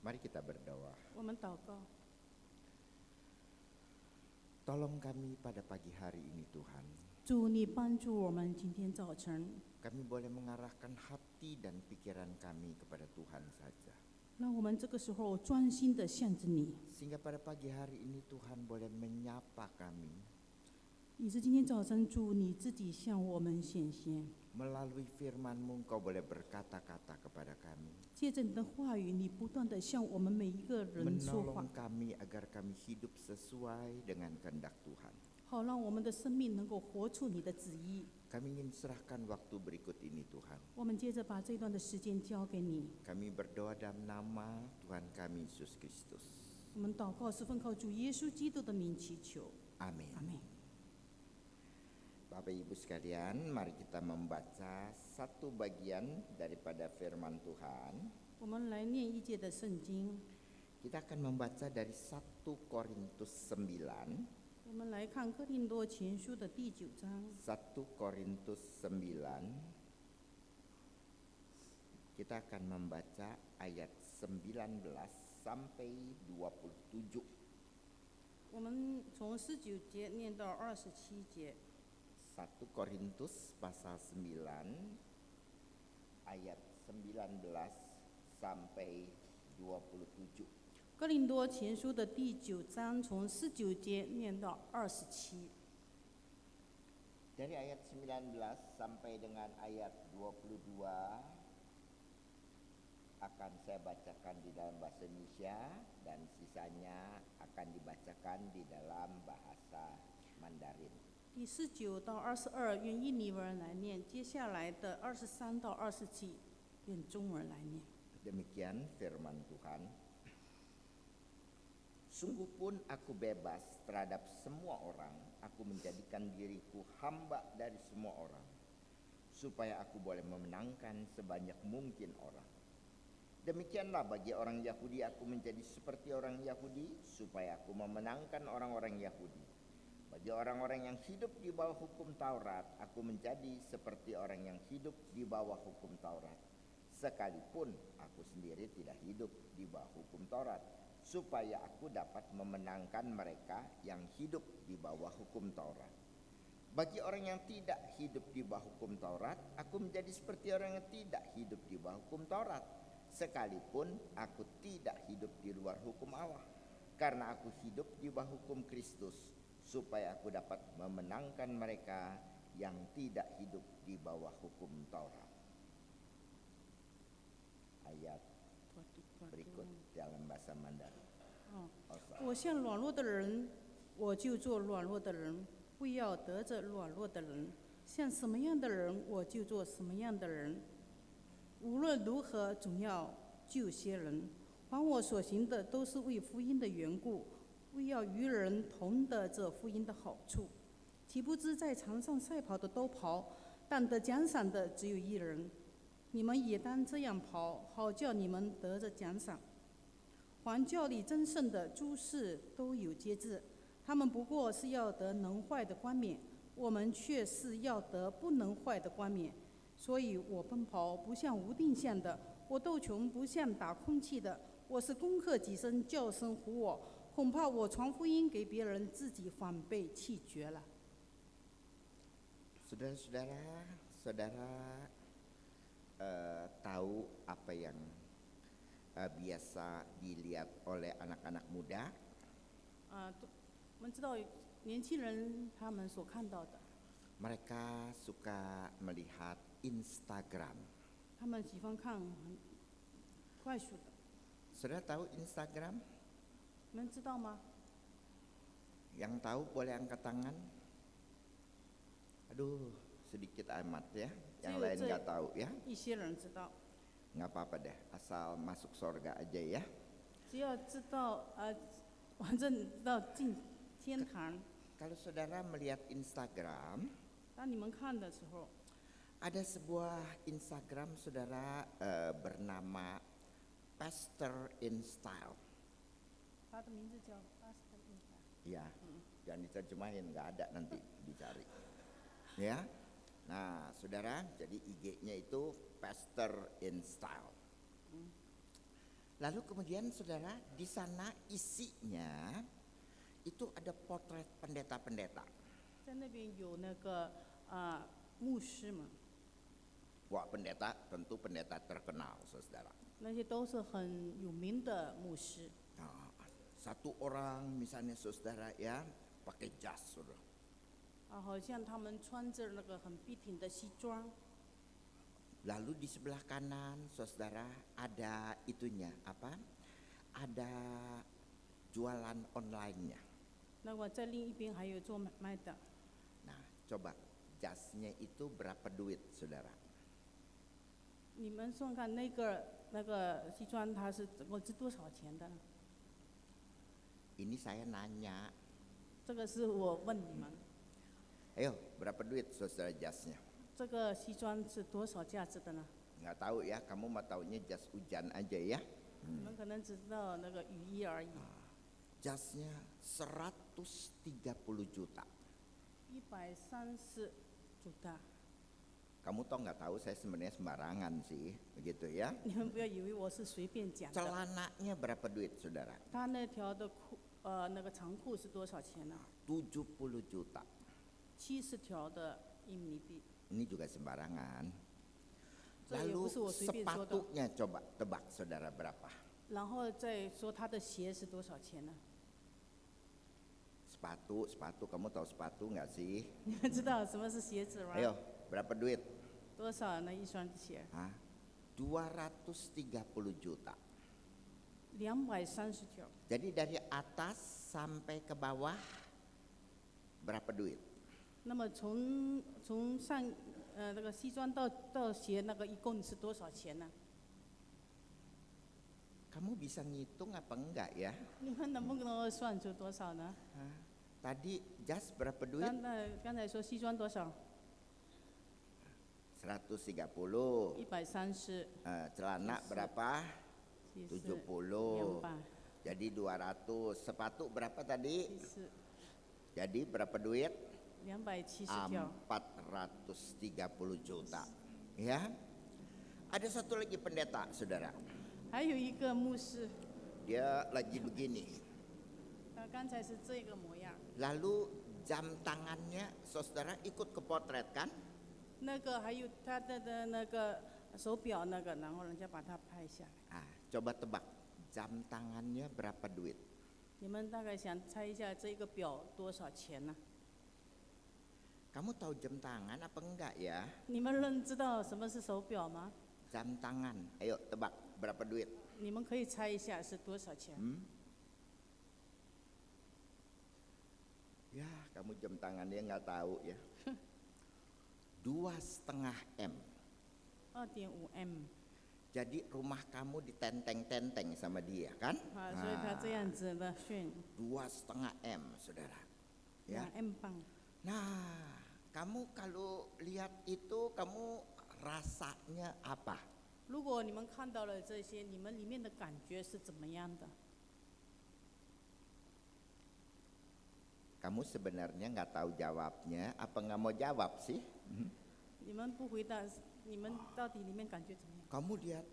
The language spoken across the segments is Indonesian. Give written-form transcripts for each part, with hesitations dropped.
Mari kita berdoa. 我们祷告， Tolong kami pada pagi hari ini Tuhan. 主你帮助我们今天早晨， Kami boleh mengarahkan hati dan pikiran kami kepada Tuhan saja. 让我们这个时候专心的向着你， Sehingga pada pagi hari ini Tuhan boleh menyapa kami 以致今天早晨主你自己向我们显现， melalui firman-Mu. Engkau boleh berkata-kata kepada kami, 借着你的话语，你不断的向我们每一个人说话 menolong，kami agar kami hidup sesuai dengan kehendak Tuhan. 好让我们的生命能够活出你的旨意。 Kami ingin serahkan waktu berikut ini Tuhan. 我们接着把这段的时间交给你， Kami berdoa dalam nama Tuhan kami Yesus Kristus. 我们祷告是奉靠主耶稣基督的名祈求， Amin. 阿门。 Bapak Ibu sekalian, mari kita membaca satu bagian daripada firman Tuhan. 我们来念一节的圣经， Kita akan membaca dari 1 Korintus 9. 我们来看哥林多前书的第9章。 1 Korintus 9. Kita akan membaca ayat 19 sampai 27. 我们从19节念到27节。 1 Korintus pasal 9 ayat 19 sampai 27. 哥林多前书的第9章从19节念到27。 Dari ayat 19 sampai dengan ayat 22 akan saya bacakan di dalam bahasa Indonesia dan sisanya akan dibacakan di dalam bahasa Mandarin. 第19到22用印尼文来念，接下来的23到27用中文来念。 Demikian firman Tuhan. Sungguh pun aku bebas terhadap semua orang. Aku menjadikan diriku hamba dari semua orang, supaya aku boleh memenangkan sebanyak mungkin orang. Demikianlah bagi orang Yahudi aku menjadi seperti orang Yahudi, supaya aku memenangkan orang-orang Yahudi. Bagi orang-orang yang hidup di bawah hukum Taurat, aku menjadi seperti orang yang hidup di bawah hukum Taurat. Sekalipun aku sendiri tidak hidup di bawah hukum Taurat, supaya aku dapat memenangkan mereka yang hidup di bawah hukum Taurat. Bagi orang yang tidak hidup di bawah hukum Taurat, aku menjadi seperti orang yang tidak hidup di bawah hukum Taurat. Sekalipun aku tidak hidup di luar hukum Allah, karena aku hidup di bawah hukum Kristus, supaya aku dapat memenangkan mereka yang tidak hidup di bawah hukum Taurat. Ayat berikut dalam bahasa Mandarin. 我向软弱的人，我就做软弱的人，不要得着软弱的人；像什么样的人，我就做什么样的人。无论如何，总要救些人。凡我所行的，都是为福音的缘故，为要与人同得这福音的好处。岂不知在场上赛跑的都跑，但得奖赏的只有一人。你们也当这样跑，好叫你们得着奖赏。凡教理争胜的诸事都有节制，他们不过是要得能坏的冠冕，我们却是要得不能坏的冠冕。所以我奔跑不像无定向的，我斗穷不像打空气的，我是攻克己身，叫声唬我。恐怕我传福音给别人，自己反被弃绝了。 Saudara-saudara, saudara tahu apa yang biasa dilihat oleh anak-anak muda? 我们知道年轻人他们所看到的， Mereka suka melihat Instagram. 他们喜欢看很快速的， Saudara tahu Instagram? 你们知道吗？ Yang tahu boleh angkat tangan. Aduh, sedikit amat ya. Yang lain nggak tahu ya. 一些人知道， Nggak apa-apa deh, asal masuk surga aja ya. 只要知道反正知道进天堂。 Kalau saudara melihat Instagram, 当你们看的时候， ada sebuah Instagram saudara bernama Pastor in Style. 他的名字叫 Pastor Insa。 Ya, jangan diterjemahin, nggak ada nanti dicari. Ya, nah saudara, jadi IG-nya itu Pastor in Style. Lalu kemudian saudara, di sana isinya itu ada potret pendeta-pendeta. 在那边有那个牧师嘛， Wah, pendeta tentu pendeta terkenal, saudara. 那些都是很有名的牧师。 Nah, satu orang misalnya saudara ya pakai jas, saudara. 好像他们穿着那个很笔挺的西装， Lalu di sebelah kanan, saudara, ada itunya apa? Ada jualan online-nya. 那么在另一边还有做买卖的。 Nah, coba jasnya itu berapa duit, saudara? 你们算看那个西装，它是总共是多少钱的？ Ini saya nanya. 这个是我问你们， Ayo, berapa duit saudara jasnya? 这个西装是多少价值的呢？ Nggak tahu ya, kamu mah taunya jas hujan aja ya. 你们可能只知道那个雨衣而已。 Jasnya 130 juta. 130 juta， Kamu toh nggak tahu saya sebenarnya sembarangan sih, begitu ya. 你们不要以为我是随便讲的。 Celananya berapa duit, saudara? 他那条的裤，那个长裤是多少钱呢？ 70 juta. 70条的印尼币。 Ini juga sembarangan. 这也 Lalu 不是我随便说的。 sepatunya coba tebak saudara berapa? 然后再说他的鞋是多少钱呢？ Sepatu, kamu tahu sepatu nggak sih? 你们知道什么是鞋子吗？ Ayo, berapa duit? 多少那一双鞋？ Hah? 230 juta. 230条。 Jadi dari atas sampai ke bawah berapa duit? 那么从上那个西装到鞋那个一共是多少钱呢？ Kamu bisa ngitung apa enggak ya? 你们能不能算出多少呢？ Hah? Tadi jas berapa duit? 刚才说西装多少？ 130. 130。 Celana berapa? 70. 200。 Jadi 200. Sepatu berapa tadi? 74 Jadi berapa duit? 270条。 430 juta. Ya. Ada satu lagi pendeta, saudara. 还有一个牧师， Dia lagi begini. 他刚才是这个模样。 Lalu jam tangannya, saudara ikut ke potret kan? 那个还有他的那个手表那个，然后人家把它拍下来。 Ah, coba tebak, jam tangannya berapa duit? 你们大概想猜一下这个表多少钱呢？ Kamu tahu jam tangan apa enggak ya? 你们知道什么是手表吗？ Jam tangan, ayo tebak berapa duit? 你们可以猜一下是多少钱？ Ya, kamu jam tangannya nggak tahu ya. 2,5 M. 2.5 M。 Jadi rumah kamu ditenteng-tenteng sama dia kan? 所以他这样子的炫 2,5 M, saudara. Ya. 2 M 磅。 Nah, kamu kalau lihat itu kamu rasanya apa? 如果你们看到了这些，你们里面的感觉是怎么样的？ Kamu sebenarnya nggak tahu jawabnya, apa nggak mau jawab sih? 你们不回答，你们到底里面感觉怎么样？ Kamu lihat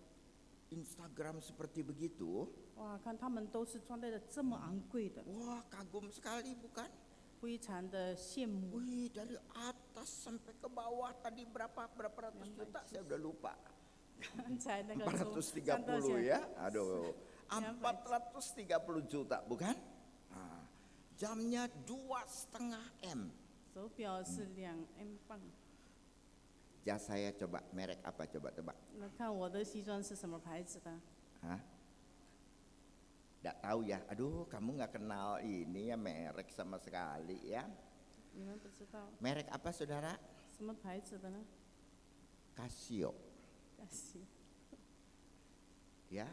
Instagram seperti begitu, 哇，看他们都是穿戴的这么昂贵的， wah kagum sekali bukan? 非常的羡慕。 Wih, dari atas sampai ke bawah tadi berapa ratus juta saya udah lupa. 刚才那个从上到 430 下， ya, aduh, 430 juta bukan? Nah, jamnya 2,5 M. 手表是2 M 磅。 Jas saya coba merek apa coba tebak? 那看我的西装是什么牌子的？ Hah? Nggak tahu ya, aduh kamu nggak kenal ini ya merek sama sekali ya. 你们不知道 Merek apa saudara? 什么牌子的呢？ Casio 但是 ya.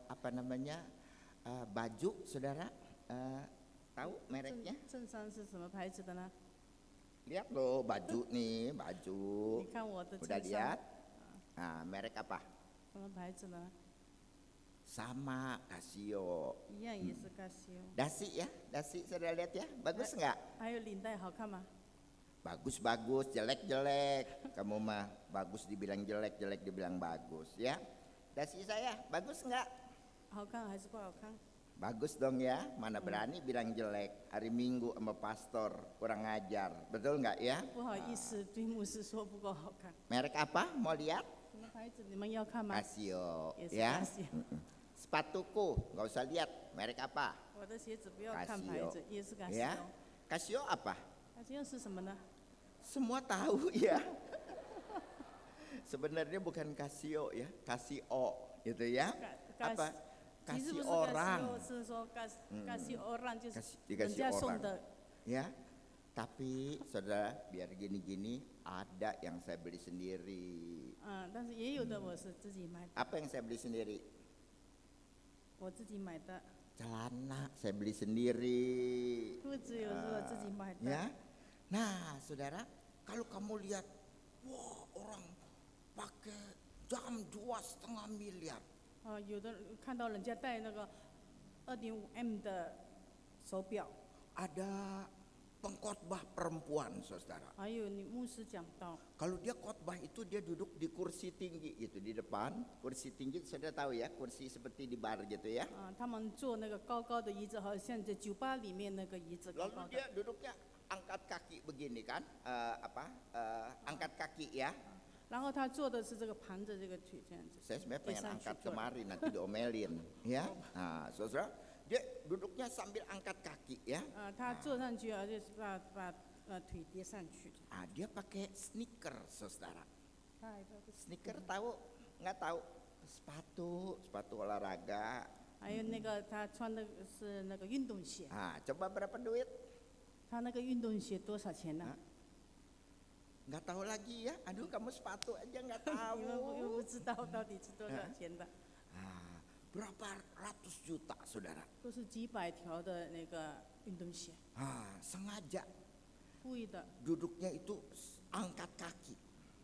Apa namanya? Baju saudara? Tahu mereknya? 正上是什么牌子的呢？ Lihat loh baju nih, baju. 你看我的 Udah 衬衫 lihat? Nah, merek apa? 什么牌子呢？ Sama Casio. 一样也是 Casio。 Dasi ya, dasi saudara lihat ya, bagus nggak? 还有领带好看吗？ Bagus-bagus, jelek-jelek. Kamu mah bagus dibilang jelek, jelek dibilang bagus ya. Dasi saya bagus nggak? 好看还是不好看？ Bagus dong ya. Mana berani bilang jelek. Hari Minggu sama pastor kurang ngajar. Betul nggak ya? 不好意思，对牧师说不够好看。 Merek apa? Mau lihat? 什么牌子？你们要看吗？ Casio 也是 ya. Casio。 Sepatuku nggak usah lihat. Merek apa? 我的鞋子不要看牌 Casio 子，也是 Casio。 Ya. Casio apa? Casio 是什么呢？ Semua tahu ya. Sebenarnya bukan Casio ya, Casio gitu ya. Apa? 其实不 Kasih 是 orang Casio，是说 Casio orang 就是 dikasih 人家送 orang 的。 ya. Tapi saudara biar gini-gini ada yang saya beli sendiri. 但是也有的我是自己买的， Apa yang saya beli sendiri? 我自己买的。 Celana saya beli sendiri. 裤子有时候自己买的。 Ya. Nah, saudara, kalau kamu lihat, wah orang pakai jam 2,5 miliar. 有的看到人家戴那个2.5M 的手表， Ada pengkhotbah perempuan, saudara. 还有你牧师讲到， Kalau dia khotbah itu dia duduk di kursi tinggi gitu di depan, kursi tinggi saudara tahu ya, kursi seperti di bar gitu ya. 他们坐那个高高的椅子，好像在酒吧里面那个椅子高 Lalu 高的。 dia duduknya angkat kaki begini kan, angkat kaki ya. 然后他坐的是这个盘着这个腿这样子。 Saya sebenarnya pengen Dia angkat sanjung. kemarin nanti diomelin ya. Nah, saudara, dia duduknya sambil angkat kaki ya. 他坐上去，而且是把腿叠上去。 Ah, dia pakai sneaker, saudara. 他还有 Sneaker tahu? Nggak tahu? Sepatu olahraga. 还有那个他穿的是那个运动鞋， Ah, coba berapa duit? 他那个运动鞋多少钱呢？ Nggak tahu lagi ya. Aduh, kamu sepatu aja nggak 你们又 tahu. 不知道到底是多少钱的， Ah, berapa ratus juta, saudara? 都是几百条的那个运动鞋， Ah, sengaja 故意的， duduknya itu angkat kaki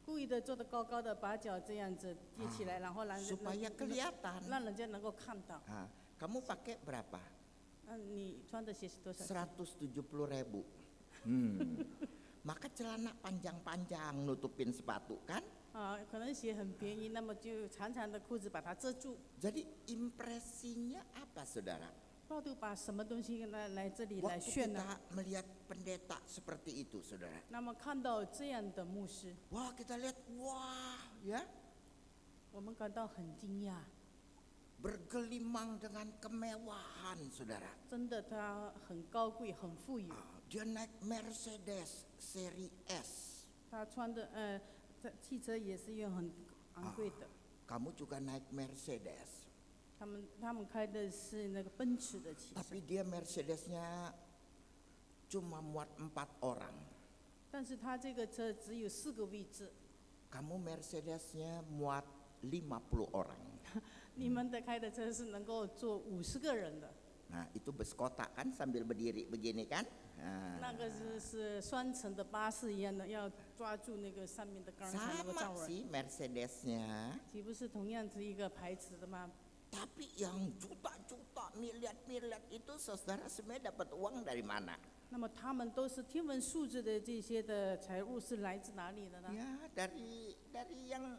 故意的做的高高的，把脚这样子叠起来，然后让 supaya kelihatan. 让人家能够看到。 Ah, kamu pakai berapa? 你穿的鞋是多少钱？ 170.000. Maka celana panjang-panjang nutupin sepatu kan? 可能鞋很便宜，那么就长长的裤子把它遮住。 Jadi impresinya apa, saudara? 到底把什么东西来这里来 Waktu 炫呢？ kita melihat pendeta seperti itu, saudara. 那么看到这样的牧师， Wah, kita lihat, wah, ya, 我们感到很惊讶， bergelimang dengan kemewahan, saudara. 真的他很高贵，很富有。 Dia naik Mercedes seri S. 他穿的这汽车也是用很昂贵的。 Kamu juga naik Mercedes. 他们开的是那个奔驰的汽车， Tapi dia Mercedesnya cuma muat 4 orang. 但是他这个车只有4个位置， Kamu Mercedesnya muat 50 orang. 你们的开的车是能够坐50个人的， Nah, itu bus kota kan sambil berdiri begini kan? Nah, 那个是双层的巴士一样的，要抓住那个上面的杆才能够站 sama 稳。 sih Mercedesnya. 岂不是同样是一个牌子的吗？ Tapi yang juta-juta, miliar-miliar itu saudara sebenarnya dapat uang dari mana? 那么他们都是天文数字的这些的财物是来自哪里的呢？ Ya, dari yang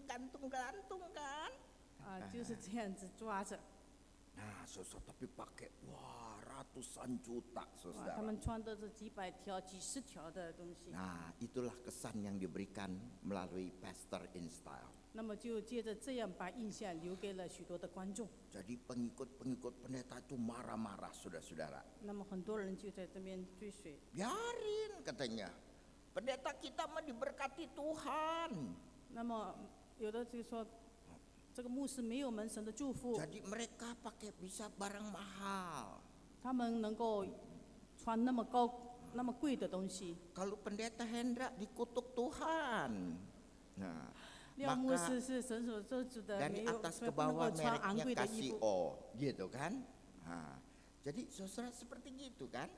gantung-gantung kan? 就是这样子抓着。 Nah, saudara, tapi pakai wah ratusan juta, 哇， saudara. 他们穿的是几百条、几十条的东西。 Nah, itulah kesan yang diberikan melalui Pastor in Style. 那么就借着这样把印象留给了许多的观众。 Jadi pengikut-pengikut pendeta itu marah-marah, saudara-saudara. 那么很多人就在这边追随。 Biarin katanya. Pendeta kita mah diberkati Tuhan. 那么有的就说，这个牧师没有门神的祝福， Jadi mereka pakai bisa barang mahal. 他们能够穿那么高、那么贵的东西。 Kalau pendeta Hendra dikutuk Tuhan. Nah, 廖牧 maka 师是神所做主的， dari 没有 atas 所以 ke 不能 bawah 够穿昂 mereknya 贵的衣服， Casio, gitu kan? Nah, jadi saudara seperti gitu kan?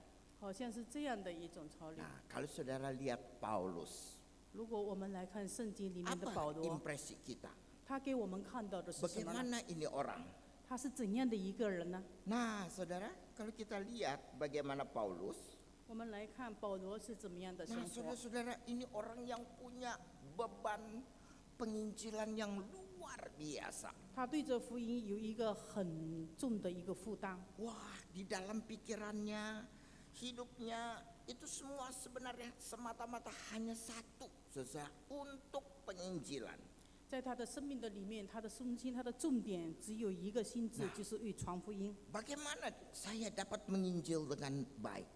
好像是这样的一种潮流。 Nah, kalau saudara lihat Paulus, 如果我们来看圣经里面的 apa 保罗， impresi kita? 他给我们看到的是什么呢？ Bagaimana ini orang? 他是怎样的一个人呢？ Nah, saudara, kalau kita lihat bagaimana Paulus, 我们来看保罗是怎么样的生 nah 活。 saudara-saudara ini orang yang punya beban penginjilan yang luar luar biasa. 他对这福音有一个很重的一个负担。 Wah, di dalam pikirannya, hidupnya itu semua sebenarnya semata-mata hanya satu, saudara, untuk penginjilan. 在他的生命的里面，他的中心，他的重点只有一个心智，就是为传福音。 Bagaimana saya dapat menginjil dengan baik?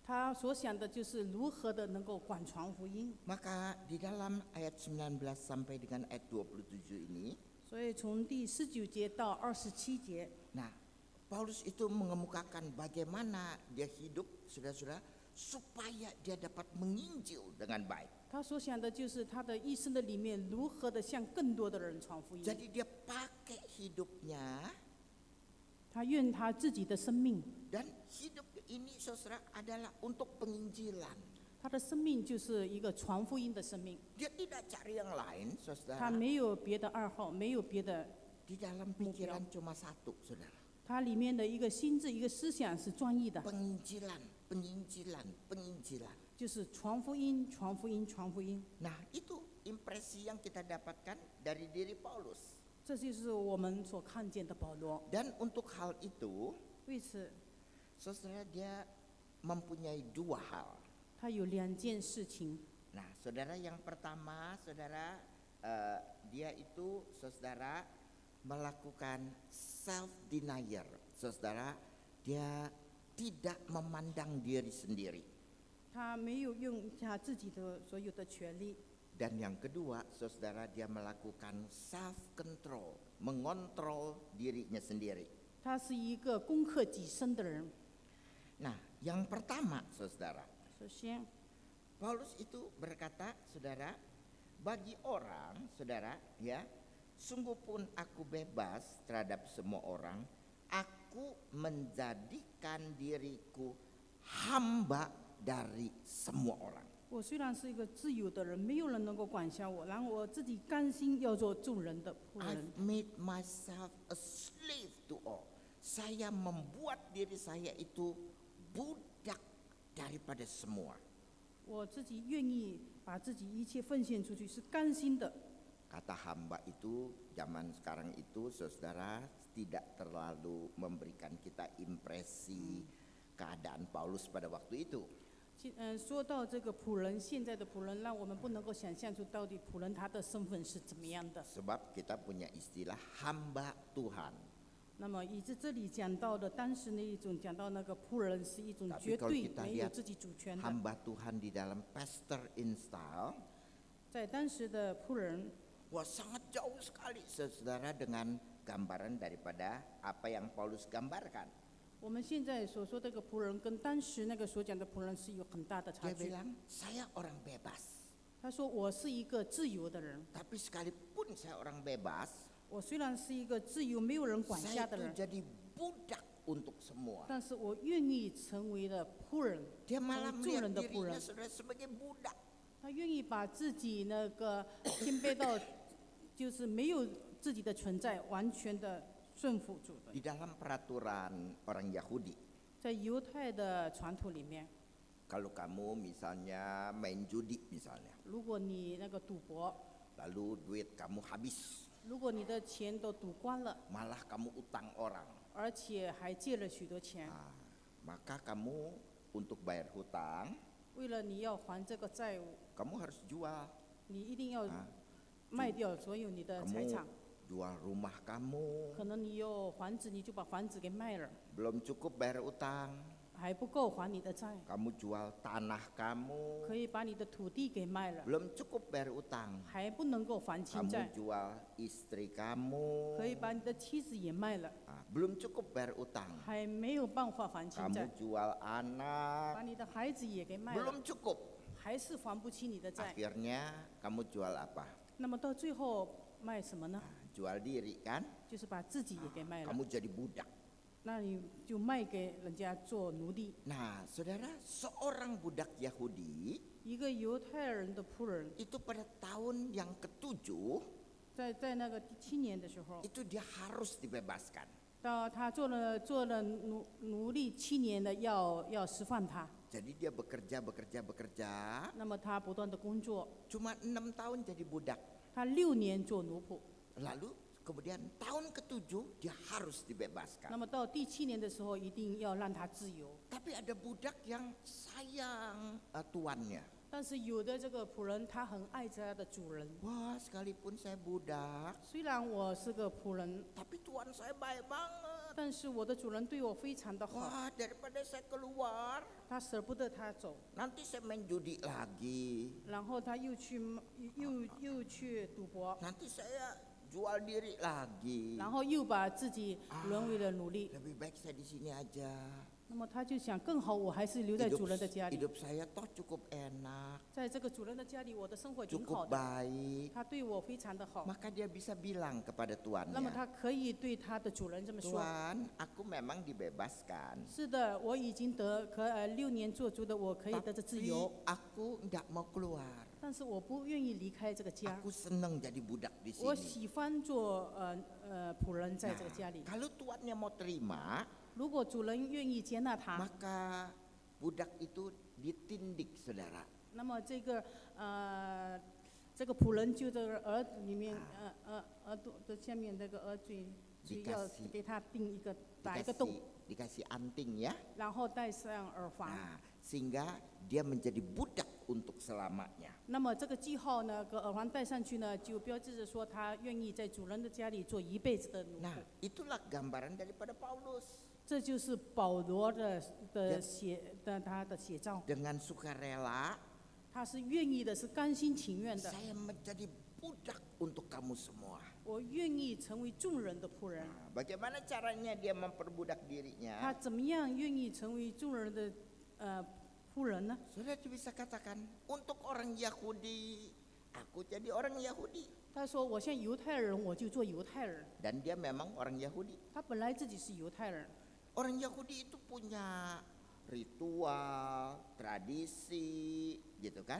他所想的就是如何的能够广传福音。 Maka di dalam ayat 19 sampai dengan ayat 27 ini, 所以从第19节到27节， nah, Paulus itu mengemukakan bagaimana dia hidup, saudara-saudara, supaya dia dapat menginjil dengan baik. 他所想的就是他的一生的里面如何的向更多的人传福音。 Jadi dia pakai hidupnya, 他愿他自己的生命， dan hidup ini, saudara, adalah untuk penginjilan. 他的生命就是一个传福音的生命。 Dia tidak cari yang lain, 他 saudara. 没有别的爱好，没有别的， Di dalam pikiran cuma satu, saudara. 他里面的一个心智、一个思想是专一的， Penginjilan, penginjilan, penginjilan. 就是传福音、传福音、传福音。 Nah, itu impresi yang kita dapatkan dari diri Paulus. 这就是我们所看见的保罗。 Dan untuk hal itu, 为此， saudara, dia mempunyai dua hal. 他有2件事情。 Nah, saudara, yang pertama, saudara, dia itu, saudara, melakukan self denial. Saudara, dia tidak memandang diri sendiri. 他没有用他自己的所有的权利。 Dan yang kedua, saudara, dia melakukan self control, mengontrol dirinya sendiri. 他是一个攻克己身的人。 Nah, yang pertama, saudara, 首先， Paulus itu berkata, saudara, bagi orang, saudara, ya, sungguh pun aku bebas terhadap semua orang, aku menjadikan diriku hamba dari semua orang. 我虽然是一个自由的人，没有人能够管辖我，然后我自己甘心要做众人的仆人。 I've made myself a slave to all. Saya membuat diri saya itu budak daripada semua. 我自己愿意把自己一切奉献出去，是甘心的。 Kata hamba itu zaman sekarang itu, saudara, tidak terlalu memberikan kita impresi keadaan Paulus pada waktu itu. 说到这个仆人，现在的仆人，让我们不能够想象出到底仆人他的身份是怎么样的。 Sebab kita punya istilah hamba Tuhan. 那么以致这里讲到的当时那一种讲到那个仆人是一种 Tapi 绝 kalau 对 kita 没有 lihat 自己主权的， hamba Tuhan di dalam pastor install, 在当时的仆人， wah sangat jauh sekali, saudara, dengan gambaran daripada apa yang Paulus gambarkan. 我们现在所说这个仆人跟当时那个所讲的仆人是有很大的差 Dia 距。 bilang, saya orang bebas. 他说我是一个自由的人， Tapi sekalipun saya orang bebas, 我虽然是一个自由没有人管 saya 辖的 itu 人， jadi budak untuk semua. 但是我愿意成为了仆人， Dia malah 成为众人 melihat 的仆 dirinya, 人。 saudara, sebagai budak. 他愿意把自己那个谦卑到，就是没有自己的存在，完全的顺服主的。 Di dalam peraturan orang Yahudi, 在犹太的传统里面， kalau kamu misalnya main judi misalnya, 如果你那个赌博， lalu duit kamu habis, 如果你的钱都赌光了， malah kamu utang orang, 而且还借了许多钱， nah, maka kamu untuk bayar hutang, 为了你要还这个债务， kamu harus jual. 你一定要 啊 卖掉所有你的财 Kamu 产。 jual rumah kamu, 可能你有房子，你就把房子给卖了， belum cukup bayar utang, 还不够还你的债， kamu jual tanah kamu, 可以把你的土地给卖了， belum cukup bayar utang, 还不能够还清 kamu 债， jual istri kamu, 可以把你的妻子也卖了， belum cukup bayar utang, 还没有办法还清 kamu 债， jual 把 anak, 你的孩子也给卖了， belum cukup. 还是还不起你的债。 Akhirnya kamu jual apa? 那么到最后卖什么呢？ Jual diri kan? 就是把自己也给卖了， Kamu jadi budak. 那你就卖给人家做奴隶。 Nah, saudara, seorang budak Yahudi 一个犹太人的仆人， itu pada tahun yang ke-7在那个第7年的时候， itu dia harus dibebaskan. 到他做了奴隶7年的，要释放他。 Jadi dia bekerja, 那么他不断的工作， cuma 6 tahun jadi budak. 他6年做奴仆， Lalu kemudian tahun ke-7 dia harus 那 dibebaskan. 么到第7年的时候，一定要让他自由。 Tapi ada budak yang sayang tuannya. 但是有的这个仆人，他很爱他的主人。 Wah, sekalipun saya budak, 虽然我是个仆人， tapi tuan saya baik banget. 但是我的主人对我非常的好， Wah, daripada saya keluar, 他舍不得他走， nanti saya main judi lagi. 然后他又去赌博， Nanti saya jual diri lagi. 然后又把自己沦为了奴隶。 Lebih baik saya di sini aja. 那么他就想，更好我还是留在主人的家里， Hidup saya toh cukup enak, 在这个主人的家里，我的生活挺好 cukup 的， baik. 他对我非常的好。 Maka dia bisa bilang kepada 那么 tuannya, 他可以对他的主人这么说： Tuan, aku memang dibebaskan. 是的，我已经6年做主的，我可以得着自 Tapi 由， aku nggak mau keluar. 但是我不愿意离开这个家。 Aku senang jadi budak di 我 sini. 喜欢做仆人在这个家里。 Kalau tuannya mau terima, 如果主人愿意接纳他， maka budak itu ditindik, saudara. 那么这个仆人就这个耳里面耳朵的下面这个耳嘴，就要给他打一个洞， Dikasih anting ya. 然后戴上耳环。 Nah, sehingga dia menjadi budak untuk selamanya. 那么这个记号呢，耳环戴上去呢，就标志着说他愿意在主人的家里做一辈子的奴仆。 Nah, itulah gambaran daripada Paulus. 这就是保罗的他的写照， Dengan sukarela, 他是愿意的，是甘心情愿的。 saya menjadi budak untuk kamu semua. 我愿意成为众人的仆人。 Nah, bagaimana caranya dia memperbudak 他 dirinya? 怎么样愿意成为众人的仆人呢？ Saudara bisa katakan, untuk orang Yahudi, aku jadi orang Yahudi. 他说：“我像犹太人，我就做犹太人。 Dan dia memang orang Yahudi. ”他本来自己是犹太人， Orang Yahudi itu punya ritual, tradisi, gitu kan?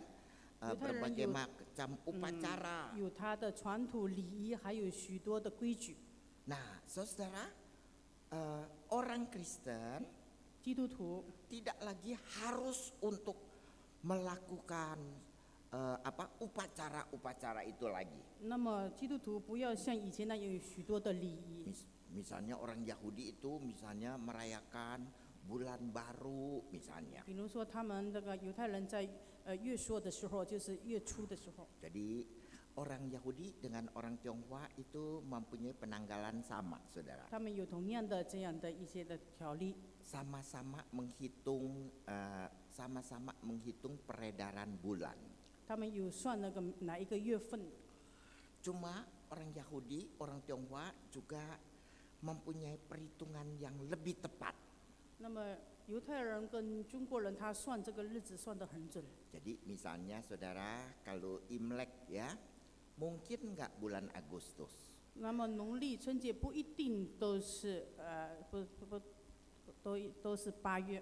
Berbagai macam upacara. 有他的传统礼仪，还有许多的规矩。 Nah, saudara, orang Kristen 基督徒 tidak lagi harus untuk melakukan upacara-upacara itu lagi. 那么基督徒不要像以前那样有许多的礼仪。 Misalnya orang Yahudi itu misalnya merayakan bulan baru misalnya. 比如说，他们这个犹太人在月朔的时候，就是月初的时候， Jadi orang Yahudi dengan orang Tionghoa itu mempunyai penanggalan sama, saudara. 他们有同样的这样的一些的条例， Sama-sama menghitung peredaran bulan. 他们有算那个哪一个月份。 Cuma orang Yahudi, orang Tionghoa juga mempunyai perhitungan yang lebih tepat. 那么犹太人跟中国人，他算这个日子算得很准。 Jadi misalnya saudara, kalau Imlek ya, mungkin nggak bulan Agustus. 那么农历春节不一定都是都是8月。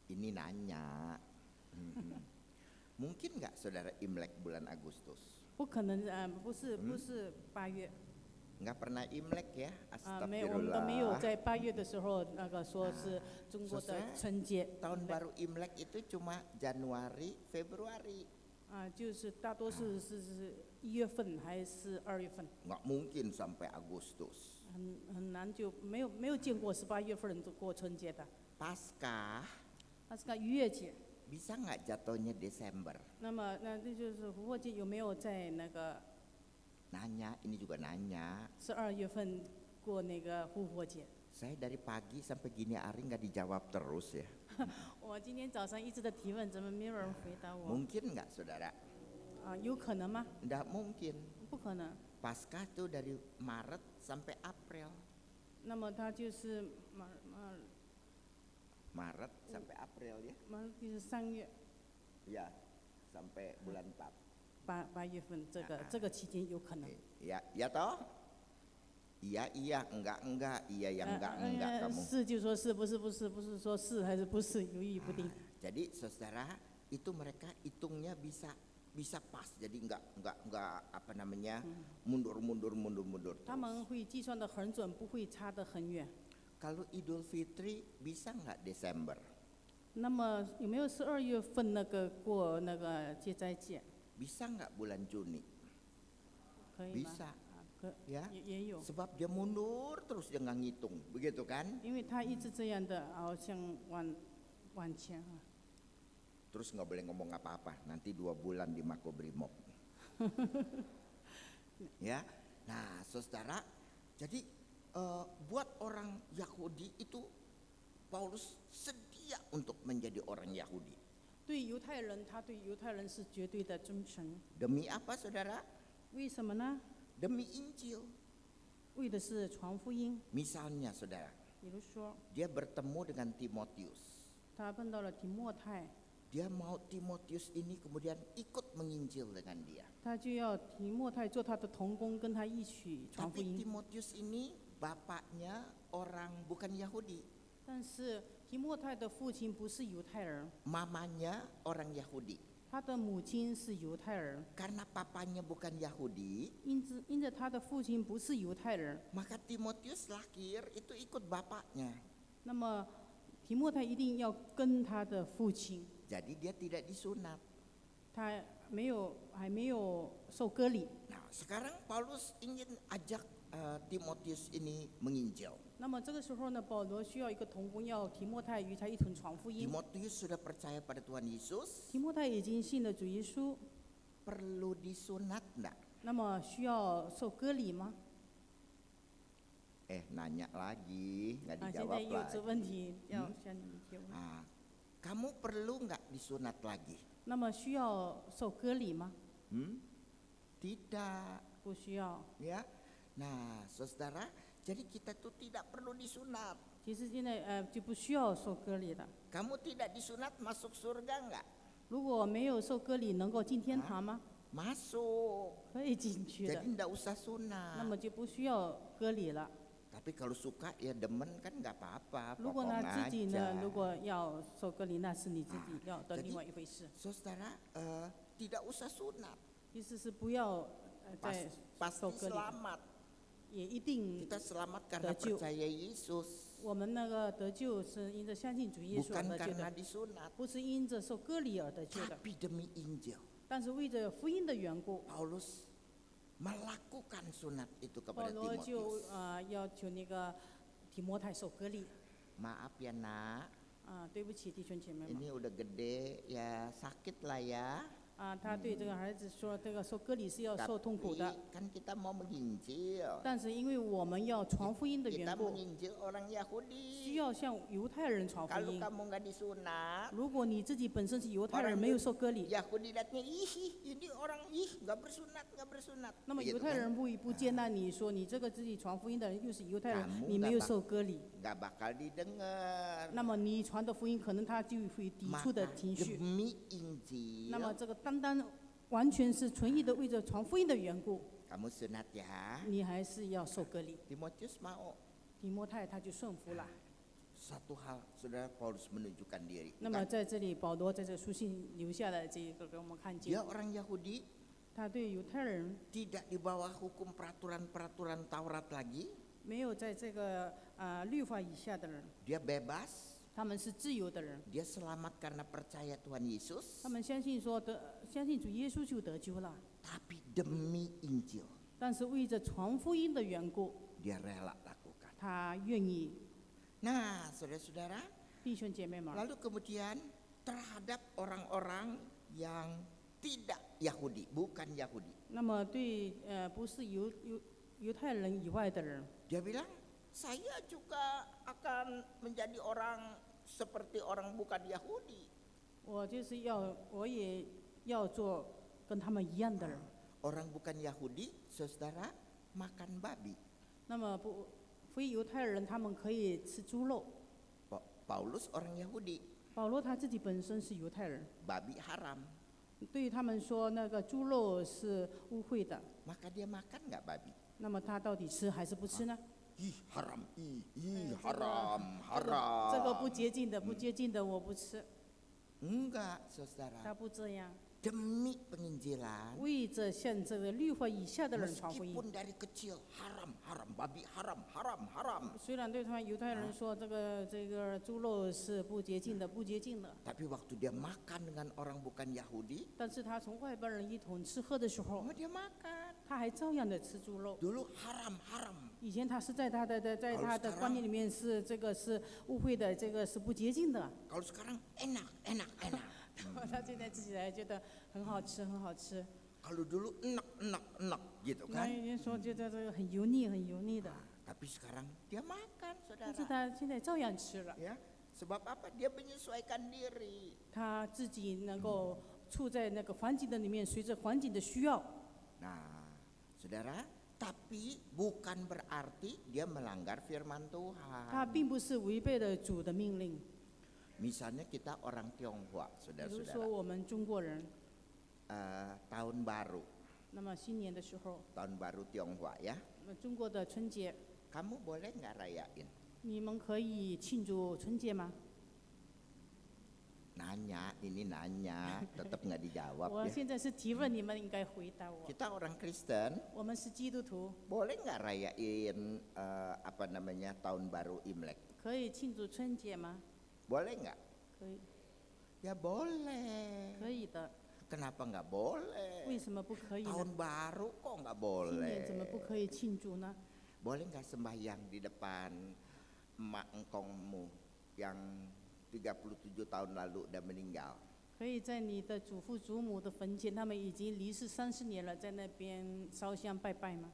Ini nanya, mungkin nggak saudara Imlek bulan Agustus? 不可能不是8月。 Nggak pernah Imlek ya? 没有，我们都没有 Astagfirullah. 在8月的时候说是中国的春节。 Tahun baru Imlek itu cuma Januari, Februari. 就是大多数是1月份还是2月份， Nggak mungkin sampai Agustus. 很难就没有见过18月份过春节的。 Paskah 它是个逾越节， bisa nggak jatuhnya Desember? 那就是复活节有没有在那个 Nanya, ini juga nanya. 12月份过那个复活节？ Saya dari pagi sampai gini hari nggak dijawab terus ya. 我今天早上一直在提问，怎么没有人回答我？ Mungkin nggak saudara? 有可能吗？ Nggak mungkin. 不可能。 Paskah itu dari Maret sampai April. 那么它就是Maret sampai April ya. 就是3月 Ya, sampai bulan 4. 8月份这个期间有可能。 Ya, ya toh? Iya, enggak, iya yang enggak kamu. 是就说是，不是说是还是不是，犹豫不定。 Jadi saudara, itu mereka hitungnya bisa pas. Jadi enggak apa namanya mundur. 他们会计算得很准，不会差得很远。 Kalau Idul Fitri bisa enggak Desember? 那么有没有12月份过那个节斋节？ Bisa enggak bulan Juni? 可以吗？ Bisa 可 ya. 也有， Sebab dia mundur terus dia nggak ngitung, begitu kan? 因为他一直这样的，好像往前啊。 Terus nggak boleh ngomong apa-apa, nanti 2 bulan di Makobrimob. Ya, nah saudara, jadi buat orang Yahudi itu Paulus sedia untuk menjadi orang Yahudi. 对犹太人，他对犹太人是绝对的忠诚。 Demi apa saudara? 为什么呢？ Demi Injil. 为的是传福音。 Misalnya saudara, 比如说， dia bertemu dengan Timotius. 他碰到了提莫泰， Dia mau Timotius ini kemudian ikut menginjil dengan dia. 他就要提莫泰做他的童工，跟他一起传福 Tapi 音。 Timotius ini bapaknya orang bukan Yahudi, 但是提莫泰的父亲不是犹太人， mamanya orang Yahudi. 他的母亲是犹太人。 Karena papanya bukan Yahudi, 因着他的父亲不是犹太人， maka Timotius lahir itu ikut bapaknya. 那么提莫泰一定要跟他的父亲。 Jadi dia tidak disunat. 他还没有受割礼。 Nah, sekarang Paulus ingin ajak Timotius ini menginjil. 那么这个时候呢，保罗需要一个童工，要提莫泰与他一同传福音。 Timotius sudah percaya pada Tuhan Yesus, 提莫泰已经信了主耶稣， perlu disunat enggak? 那么需要受割礼吗？ Nanya lagi, nggak 现在 dijawab 有这 lagi. 问题要向你们提问。 Nah, kamu perlu nggak disunat lagi? 那么需要受割礼吗？ Tidak, 不需要。 ya. Nah, saudara, jadi kita tuh tidak perlu disunat. 其实现在就不需要受割礼了。 Kamu tidak disunat masuk surga nggak? 如果没有受割礼，能够进天堂吗？ Masuk. 可以进去的 Jadi，nggak usah 那么 sunat. 就不需要割礼了。 Tapi kalau suka ya demen kan nggak apa-apa. 如果 Pokoknya 呢自己呢， aja. 如果要受割礼，那是你自己要的 jadi 另外一回事。 Saudara, tidak usah sunat. 意思是不要再 Pasti 受割礼， selamat. 也一定 Kita selamat karena Terju. percaya Yesus, 我们那个得救是因着相信主耶稣而 bukan 得救 karena 的， disunat, 不是因着受割礼而得救的， tapi demi Injil. 但是为着福音的缘故， Paulus melakukan sunat itu 保 kepada 罗就 Timotius. 要求那个提摩太受割礼。 Maaf ya nak, 对不起弟兄姐妹们， ini udah gede ya sakit lah ya. 他对这个孩子说，这个受割礼是要受痛苦 Tapi 的， kan kita mau menginjil, 但是因为我们要传福音的 kita 缘故， menginjil orang 需 Yahudi. 要向犹太人传福 Kalau 音。 kamu nggak disunat, 如果你自己本身是犹太人，没有受割礼， Yahudi lihatnya ini orang nggak bersunat. 那么 Begitu 犹太 kan? 人不接纳你说你这个自己传福音的人又是犹太人 Kamu， 你没有 nggak 受割礼， Nggak bakal didengar. 那么你传的福音可能他就会抵触的 Maka 情绪。 demi Injil, 那么这个单单完全是纯意的为着传福音的缘故， kamu sunat ya. 你还是要受割礼。 Timotius mau. 提摩太他就顺服了。 Satu hal, saudara, Paulus menunjukkan diri. 那么在这里，保罗在这书信留下了这个给我们看 Dia 见， orang Yahudi, 他对犹太人 tidak di bawah hukum peraturan-peraturan Taurat lagi. 没有在这个律法以下的人， Dia bebas. 他们是自由的人， Dia selamat karena percaya Tuhan Yesus. 他们相信说相信主耶稣就得救了， Tapi demi Injil, 但是为着传福音的缘故， dia rela lakukan. 他愿意。 Nah, saudara-saudara, 弟兄姐妹们， lalu kemudian terhadap orang-orang yang tidak Yahudi, bukan Yahudi. 那么对不是犹太人以外的人， Dia bilang, saya juga akan menjadi orang seperti orang bukan Yahudi. 我也要做跟他们一样的人。 Orang bukan Yahudi, saudara, makan babi. 那么非犹太人他们可以吃猪肉， Paulus orang Yahudi, 保罗他自己本身是犹太人， babi haram. 对于他们说那个猪肉是污秽的， Maka dia makan nggak babi? 那么他到底吃还是不吃呢？ Haram, Eh, haram, 这个不 haram. 洁净的，不洁净的我不吃， Enggak, saudara. 他不这样。demi penginjilan, 为着向这个律法以下的人传福音。 meskipun dari kecil haram, haram, babi haram, haram, haram. 虽然对他们犹太人说这个猪肉是不洁净的，不洁净的， Tapi waktu dia makan dengan orang bukan Yahudi, 但是他从外邦人一同吃喝的时候， dia makan. 他还照样的吃猪肉。 Dulu haram, haram. 以前他是在他的观念里面是这个是误会的，这个是不洁净的。 Kalau sekarang enak, enak, enak. 他现在自己还觉得很好吃，很好吃。 Kalau dulu enak, enak, enak gitu 那 kan. 以前说觉得这个很油腻，很油腻的， Tapi sekarang dia makan, 但是 saudara. 他现在照样吃了。 Ya, sebab apa? Dia menyesuaikan diri. 他自己能够处在那个环境的里面，随着环境的需要。 Nah, saudara, tapi bukan berarti dia melanggar firman 他 Tuhan. 并不是违背了主的命令。 Misalnya kita orang Tionghoa, 比如说 saudara-saudara, 我们中国人， tahun baru, 那么新年的时候， tahun baru Tionghoa ya. 那么中国的春节， Kamu boleh nggak rayain? 你们可以庆祝春节吗？ Nanya, ini nanya, tetap nggak dijawab 我 ya. 现在是提问，你们应该回答我。 Kita orang Kristen, 我们是基督徒， boleh nggak rayain apa namanya tahun baru Imlek? 可以庆祝春节吗？ Boleh nggak? 可以， Ya boleh. 可以的。 Kenapa nggak boleh? 为什么不可以呢？ Tahun baru kok nggak 新年怎么 boleh? 不可以庆祝呢？ Boleh nggak sembahyang di depan emak engkongmu yang 37 tahun lalu udah meninggal? 可以在你的祖父祖母的坟前，他们已经离世30年了，在那边烧香拜拜吗？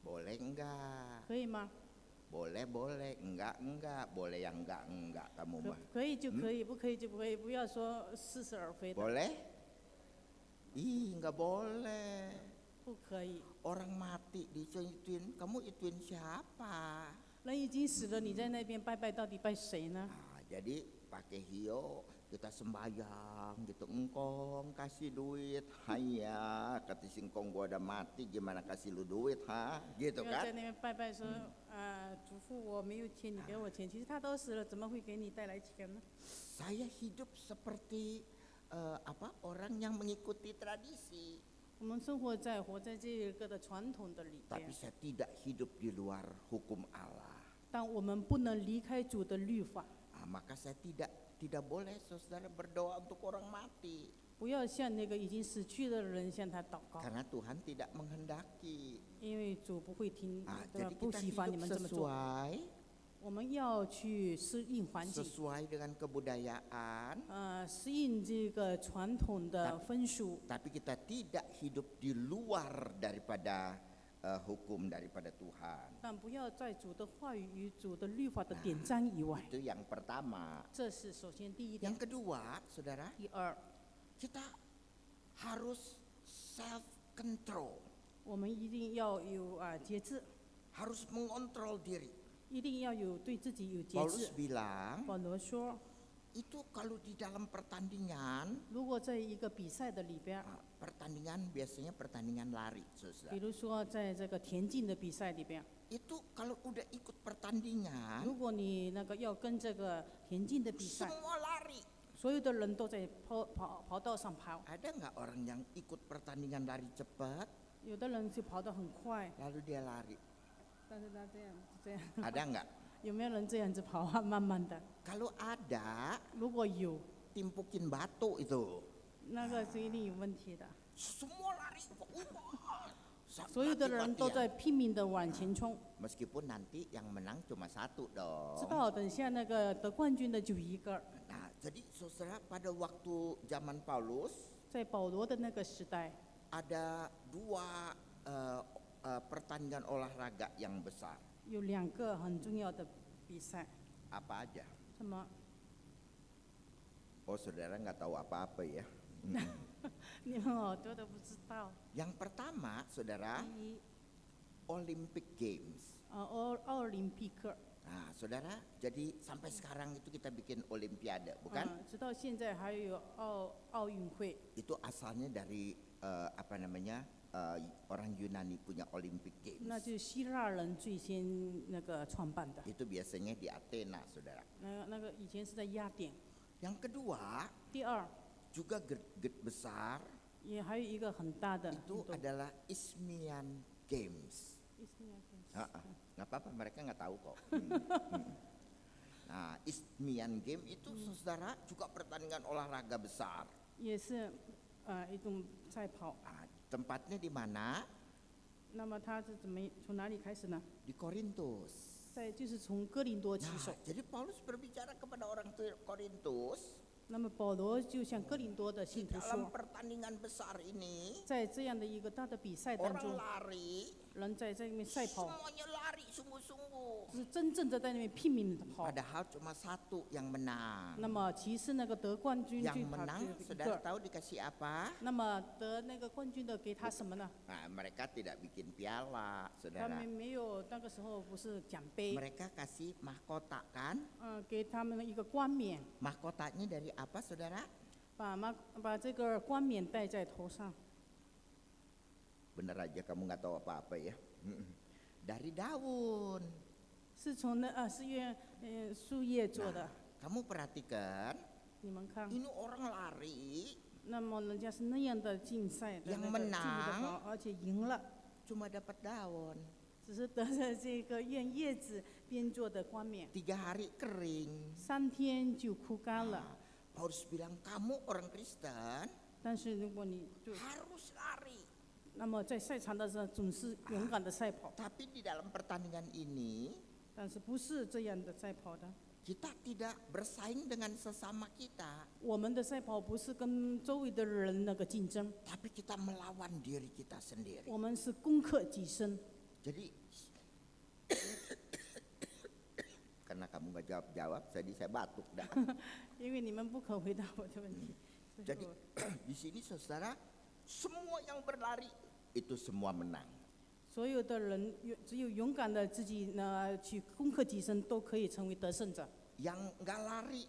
Boleh nggak? 可以吗？ Boleh, boleh. Enggak, boleh yang enggak kamu 可 mah. 可以就可以，不可以就不可以，不要说似是而非的。 Boleh? Ih, nggak boleh. 不可以。 Orang mati diituin, kamu ituin siapa? 人已经死了，你在那边拜拜，到底拜谁呢？ Nah, jadi pakai hio kita sembahyang gitu, engkong kasih duit, haya kata singkong gua udah mati gimana kasih lu duit ha, 不 gitu 要在 kan? 那边拜拜说，祖父我没有钱，你给我钱。其实他都死了，怎么会给你带来钱呢？ Saya hidup seperti orang yang mengikuti tradisi, 我们活在这个的传统的里 tapi 边， saya tidak hidup di luar hukum Allah. 但我们不能离开主的律法。 Maka saya tidak boleh saudara berdoa untuk orang mati, 不要向那个已经死去的人向他祷告， karena Tuhan tidak menghendaki. 因为主不会听，对吧？ Jadi 不 kita 喜欢你 hidup 们这么做。 sesuai 我们要去适应环境， sesuai dengan kebudayaan, 适应这个传统的风俗， tapi kita tidak hidup di luar daripada hukum daripada Tuhan. 但不要在主的话语与主的律法的典章以外。 Itu yang pertama. 这是首先第一点。 Yang kedua, saudara, 第二， kita harus self control, 我们一定要有节制， harus mengontrol diri. 一定要有对自己有节 Paulus 制。 bilang, 保罗说， itu kalau di dalam pertandingan, 如果在一个比赛的里边， pertandingan biasanya pertandingan lari, 比 saudara. 如说在这个田径的比赛里边， Itu kalau udah ikut pertandingan, 如果你那个要跟这个田径的比赛， semua lari. 所有的人都在跑道上跑， Ada nggak orang yang ikut pertandingan lari cepat, 有的人就跑得很快， lalu dia lari? 但是他这样， Ada nggak? 有没有人这样子跑啊？慢慢的， Kalau ada, 如果有， timpukin batu itu. 那个是一定有问题的。 Semua lari. 所有的人都在拼命的往前冲， Meskipun nanti yang menang cuma satu 知 dong. 道等下那个得冠军的就一个。 Nah, jadi saudara pada waktu zaman Paulus 在保罗的那个时代， ada dua pertandingan olahraga yang besar. 有2个很重要的比赛， Apa aja? 什么？ Oh, saudara nggak tahu apa-apa ya. 你们好多都不知道。 Yang pertama, saudara, 第一， Olympic Games. 奥林匹克， Nah, saudara, jadi sampai sekarang itu kita bikin olimpiade, bukan? 直到现在还有奥运会， Itu asalnya dari orang Yunani punya Olympic 那 Games. 就是希腊人最先那个创办的。 Itu biasanya di Athena, saudara. 那个以前是在雅典。 Yang kedua, 第二， juga besar 也还有一个很大的 itu 运动。 adalah Isthmian Games. Nggak apa-apa, mereka nggak tahu kok. Nah, Isthmian Game itu saudara juga pertandingan olahraga besar. 也是一种赛跑。 Tempatnya di mana? 那么它是从哪里开始呢？ Di Korintus. 就是从哥林多起 Nah, 手。 jadi Paulus berbicara kepada orang Korintus. 那么保罗就向哥林多的 Di 信徒 dalam 说， pertandingan besar ini, 在这样的一个大的比赛当 orang 中， lari, 人在这里面赛跑， semuanya lari sungguh-sungguh. 是真正的在那边拼命的跑。 Padahal cuma satu yang menang. 那么其实那个得冠军 Yang 最跑 menang, 只有一 saudara 个。 tahu dikasih apa? 那么得那个冠军的给他什么呢？ Nah, mereka tidak bikin piala, 他 saudara. 们没有那个时候不是奖杯， Mereka kasih mahkota kan? 给他们一个冠冕， Mahkotanya dari apa, saudara? 把这个冠冕戴在头上。 Bener aja kamu nggak tahu apa-apa ya. Dari daun. 是从树叶做的。 Kamu perhatikan, 你们看， ini orang lari 那么人家是那样的竞赛的 yang 那个竞 menang 的跑，而且赢了， cuma dapat daun. 只是得了这个用叶子编做的冠冕， 3 hari kering. 3天就枯干了。 Paulus bilang kamu orang Kristen 但是如果你就 harus lari. 那么在赛场的时候总是勇敢的赛跑， Tapi di dalam pertandingan ini 但是不是这样的赛跑的。 kita tidak bersaing dengan sesama kita, 我们的赛跑不是跟周围的人那个竞争， tapi kita melawan diri kita sendiri. 我们是攻克己身。 Jadi karena kamu nggak jawab-jawab, jadi saya batuk dah. 因为你们不肯回答我的问题，所以 Jadi 我 di sini saudara, semua yang berlari itu semua menang. 所有的人只有勇敢的自己呢去攻克己身，都可以成为得胜者。 Yang nggak lari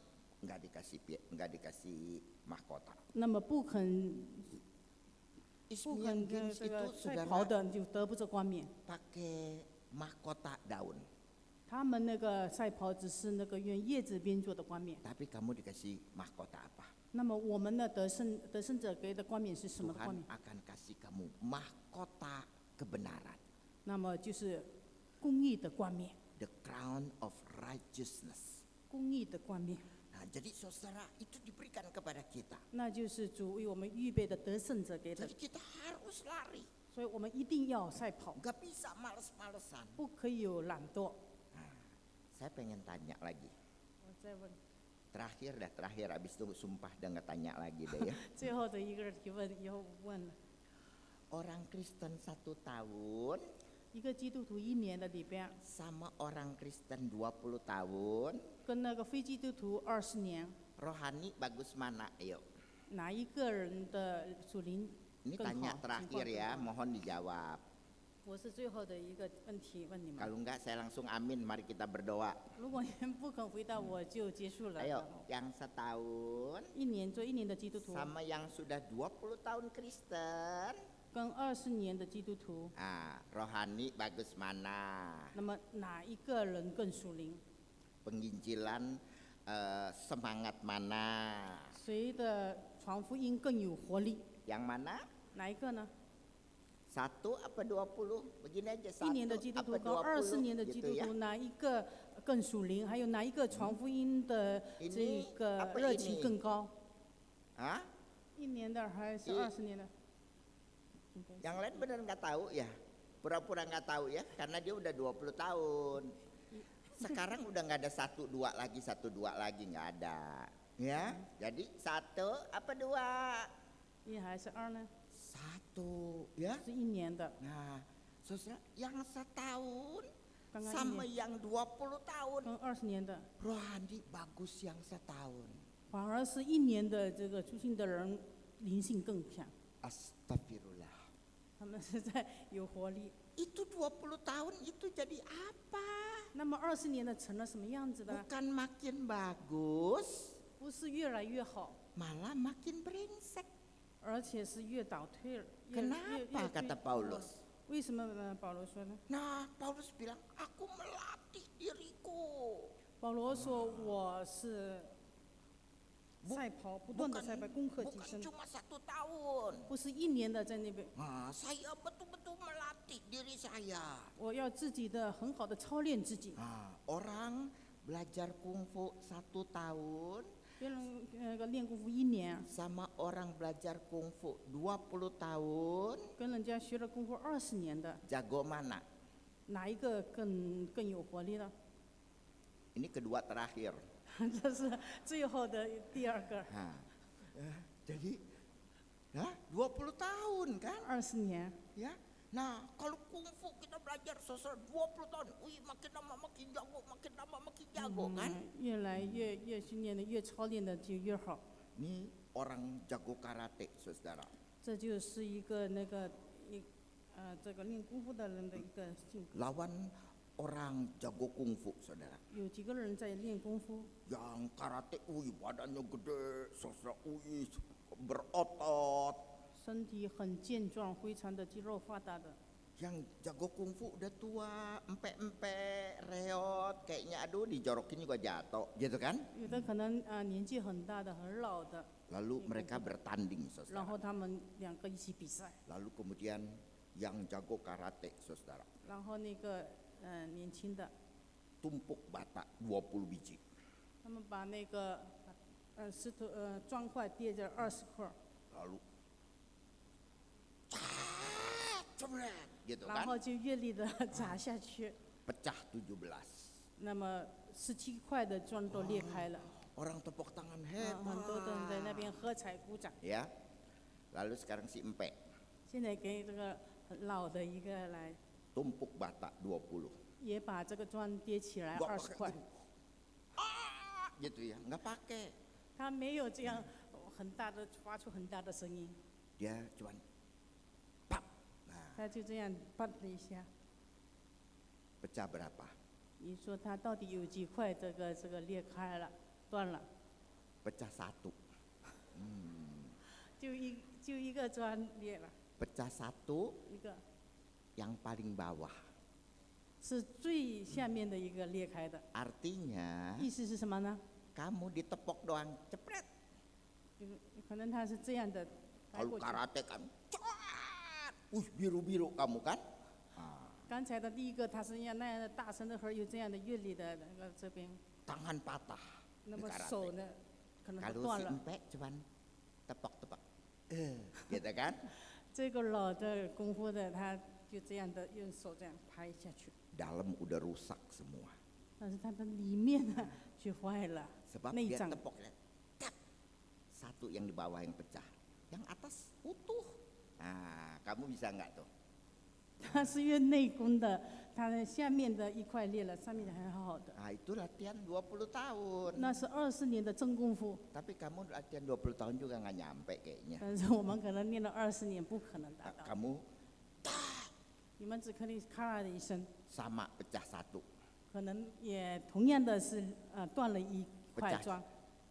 nggak dikasih mahkota. 那么不肯 Isthmian Games 这个 itu 赛跑 saudara 的就得不着冠冕。 pakai mahkota daun, 他们那个赛跑只是那个用叶子编做的冠冕。 tapi kamu dikasih mahkota apa? 那么我们的得胜者给的冠冕是什么的冠 Tuhan 冕？ akan kasih kamu mahkota kebenaran, 那么就是公义的冠冕， the crown of righteousness. 公义的冠冕， Nah, jadi saudara itu diberikan kepada kita. 那就是主为我们预备的得胜者给的 Jadi，kita harus lari, 所以我们一定要赛跑， nggak bisa males-malesan. 不可以有懒惰。 Saya pengen tanya lagi. 我再问， Terakhir abis itu sumpah dah nggak tanya lagi deh ya. 最后的一个提问，以后问了， Orang Kristen 1 tahun 一个基督徒1年的里边， sama orang Kristen 20 tahun, 跟那个非基督徒20年， rohani bagus mana? Ayo. 哪一个人的属灵 Ini 更 tanya 好？情况 terakhir 更 ya, 好 mohon dijawab. 我是最后的一个问题问你们， Kalau enggak saya langsung amin, mari kita berdoa. 如果你们不肯回答，我就结束了。 Ayo, yang setahun 做1年的基督徒， sama yang sudah 20 tahun Kristen, 跟20年的基督徒， rohani bagus mana? 那么哪一个人更属灵？ Penginjilan semangat mana? 谁的传福音更有活力？ Yang mana? 哪一个呢？ 1 apa 20? Begini aja 1 年 1的基督徒 apa 跟20年的基 gitu 督 ya. 徒，哪一个更属灵？还有哪一个传福音的这个 apa 热情 ini? 更高？ Hah? 1年的还是一20年的？ Yang lain benar nggak tahu ya? Pura-pura nggak tahu ya? Karena dia udah 20 tahun. Sekarang udah nggak ada 1, 2 lagi, 1, 2 lagi nggak ada. Ya, jadi 1 apa 2? 1还是2呢？ 1 ya. 是1年的， Nah, saudara, yang setahun 刚刚1 sama 年 yang 20 tahun 跟20年的， rohani bagus yang setahun. 反而是1年的这个出信的人灵性更强， Astagfirullah. 他们实在有活力。 Itu 20 tahun itu jadi apa? 那么20年的成了什么样子呢？ Bukan makin bagus, 不是越来越好， malah makin brengsek. 而且是越倒退了。越 Kenapa kata Paulus? 为什么保罗说呢？ Nah, Paulus bilang, aku melatih diriku. 保罗说我是赛跑，不断的赛跑，攻克己 bukan 身， cuma 1 tahun. 不是1年的在那边。 Saya betul-betul melatih diri saya. 我要自己的很好的操练自己。 Orang belajar kungfu 1 tahun 别人那个练功夫1年， sama orang belajar kungfu 20 tahun, 跟人家学了功夫20年的， jago mana? 哪一个更有活力呢？ Ini kedua terakhir. 这是最后的第2个。 Jadi 20 tahun kan? 20年， Ya. Nah, kalau kungfu kita belajar saudara 20 tahun, wih makin lama makin jago, makin lama makin jago kan? 越来越训练的，越操练的就越好。 Ini orang jago karate, saudara. 这就是一个这个练功夫的人的一个性格。 Lawan orang jago kungfu, saudara. 有几个人在练功夫， Yang karate, wih badannya gede, saudara, wih berotot. 身体很健壮，非常的肌肉发达的。 Yang jago kungfu udah tua, empek-empek, reot, kayaknya aduh dijorokin juga jatuh, gitu kan? 有的可能年纪很大的、很老的， Lalu mereka bertanding, 然 saudara. 后他们2个一起比赛， Lalu kemudian yang jago karate, saudara, 然后那个年轻的， tumpuk bata 20 biji. 他们把那个石头砖块叠着20块， Lalu cebret, gitu 然 kan? 后就越力的砸下去， Pecah 17. 那么17块的砖都裂开了， Orang tepuk tangan 很多的人在那 hebat. 边喝彩鼓掌。 Ya. Lalu sekarang si empek 现在给这个很老的一个来， tumpuk bata 20. 也把这个砖叠起来 Nggak 20 pakai 块， gini. Gitu ya, nggak pakai. 他没有这样很大的发出很大的声音， Dia cuman pap. Nah, 他就这样啪的一下。 pecah berapa? 你说他到底有几块这个裂开了、断了？ Pecah 1. 就一个砖裂了， Pecah 1一个 yang paling bawah. 是最下面的一个裂开的。 Artinya 意思是什么呢？ kamu ditepok doang, cepret. 就是可能他是这样的开 Kalau 过去。 karate kan, cepat. Biru-biru kamu kan? 刚才的第一个他是那样的大声的和有这样的乐理的那个这边， Tangan patah. 那 di 么 karate. 手呢可能都 Kalau 断 si 了。 empek cuman tepok-tepok. Gitu kan? 这个老的功夫的他就这样的用手这样拍下去， Dalam udah rusak semua. 但是他的里面呢却坏了， Sebab 内 dia 脏。 tepoknya. Tap. 1 yang di bawah yang pecah. Yang atas utuh. Nah, kamu bisa nggak tuh? 他是用内功的，他的下面的一块裂了，上面的还好好的。 Nah, itu latihan 20 tahun. 那是20年的真功夫， Tapi kamu latihan 20 tahun juga nggak nyampe kayaknya. 但是我们可能练了20年，不可能达到。 Kamu 你们只可以咔啦的一声， sama pecah 1. 可能也同样的是断了一块 Pecah. 砖，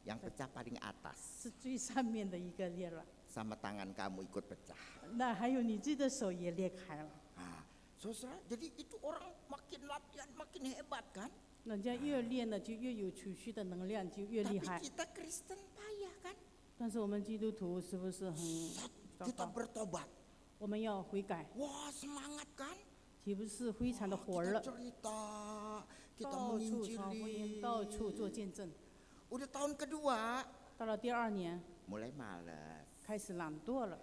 Yang pecah paling atas. 是最上面的一个裂了。 Sama tangan kamu ikut pecah. 那还有你自己的手也裂开了。 Nah, saudara, jadi itu orang makin latihan makin hebat kan? 人家越练呢，就越有储蓄的能量，就越厉 Tapi 害。 kita Kristen payah kan? 但是我们基督徒是不是很糟 Kita 糕？ bertobat. 我们要悔改， Wah, semangat kan? 岂不是非常的火 Kita 热？ cerita, kita 到处传福音， menginjili. 到处做见证。 Udah tahun kedua, 到了第2年， mulai malas. 开始懒惰了。